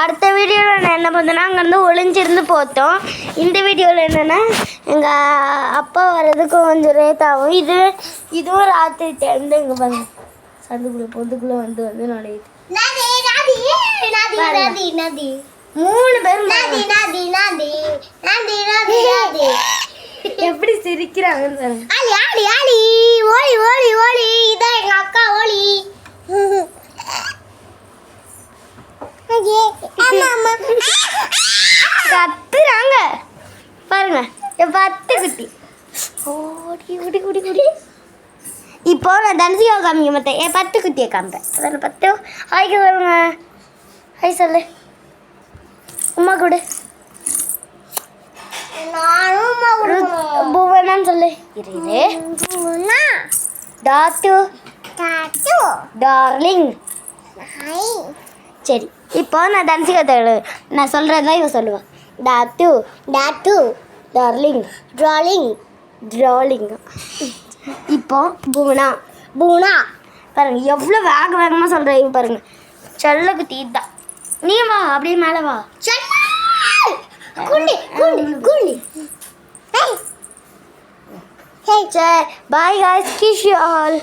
அடுத்த வீடியோவில் நான் என்ன பண்ணேன்னா அங்கேருந்து ஒளிஞ்சிருந்து பார்த்தோம். இந்த வீடியோவில் என்னென்னா எங்கள் அப்பா வர்றதுக்கு கொஞ்சம் லேட் ஆகும். இதுவும் ராத்திரி டைம் இங்கே பாருங்க சந்துக்குள்ளே பொந்துக்குள்ளே வந்து நுழையுது. 3 பேரும் எப்படி சிரிக்கிறாங்கன்னு பாருங்க. ஓலி இதான் எங்கள் அக்கா ஓலி. கத்துறாங்க பாருங்க 10 குட்டி. ஓடி ஓடி ஓடி ஓடி. இப்போ நான் தனுசியாக காமிக்க மாட்டேன். 10 குட்டியை காமிப்பேன். அதில் 10 ஹாய்க்கு வருங்க. ஹாய் சொல்லு. உமா கொடு. புவனான்னு சொல்லு. இரு டாட்டு டார்லிங். சரி இப்போ நான் தனுசிகா நான் சொல்கிறது தான் இவன் சொல்லுவான். டாட்டு டார்லிங் ட்ராலிங். இப்போ பூனா பாருங்க எவ்வளோ வேகமாக சொல்கிறீங்க பாருங்க. செல்லுக்கு தீத்தான். நீ வா அப்படியே மேலே வா. குண்டி. Hey, bye guys, kiss you all.